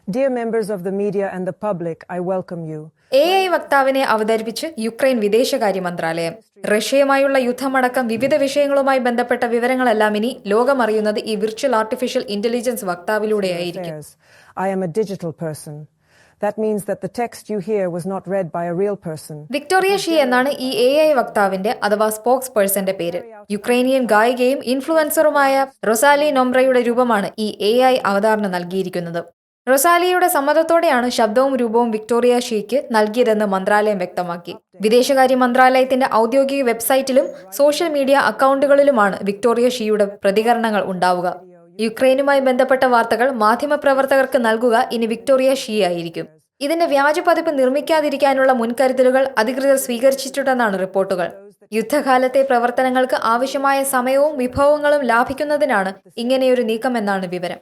Dear members of the media and the public, I welcome you. AI വക്താവിനെ അവതരിപ്പിച്ച് Ukraine വിദേശകാര്യ മന്ത്രാലയം. റഷ്യയുമായുള്ള യുദ്ധമടക്കം വിവിധ വിഷയങ്ങളുമായി ബന്ധപ്പെട്ട വിവരങ്ങളെല്ലാം ഇനി ലോകമറിയുന്നത് ഈ വിർച്വൽ ആർട്ടിഫിഷ്യൽ ഇന്റലിജൻസ് വക്താവിലൂടെയായിരിക്കും. I am a digital person. That means that the text you hear was not read by a real person. Victoria she എന്നാണ് ഈ AI വക്താവിന്റെ അഥവാ സ്പോക്സ് പേഴ്സന്റെ പേര്. യുക്രൈനിയൻ ഗായികയും ഇൻഫ്ലുവൻസറുമായ റൊസാലി നൊംബ്രയുടെ രൂപമാണ് ഈ AI അവതാറിന് നൽകിയിരിക്കുന്നത്. റൊസാലിയയുടെ സമ്മതത്തോടെയാണ് ശബ്ദവും രൂപവും വിക്ടോറിയ ഷീക്ക് നൽകിയതെന്ന് മന്ത്രാലയം വ്യക്തമാക്കി. വിദേശകാര്യ മന്ത്രാലയത്തിന്റെ ഔദ്യോഗിക വെബ്സൈറ്റിലും സോഷ്യൽ മീഡിയ അക്കൗണ്ടുകളിലുമാണ് വിക്ടോറിയ ഷീയുടെ പ്രതികരണങ്ങൾ ഉണ്ടാവുക. യുക്രൈനുമായി ബന്ധപ്പെട്ട വാർത്തകൾ മാധ്യമപ്രവർത്തകർക്ക് നൽകുക ഇനി വിക്ടോറിയ ഷീ ആയിരിക്കും. ഇതിന്റെ വ്യാജപതിപ്പ് നിർമ്മിക്കാതിരിക്കാനുള്ള മുൻകരുതലുകൾ അധികൃതർ സ്വീകരിച്ചിട്ടുണ്ടെന്നാണ് റിപ്പോർട്ടുകൾ. യുദ്ധകാലത്തെ പ്രവർത്തനങ്ങൾക്ക് ആവശ്യമായ സമയവും വിഭവങ്ങളും ലാഭിക്കുന്നതിനാണ് ഇങ്ങനെയൊരു നീക്കമെന്നാണ് വിവരം.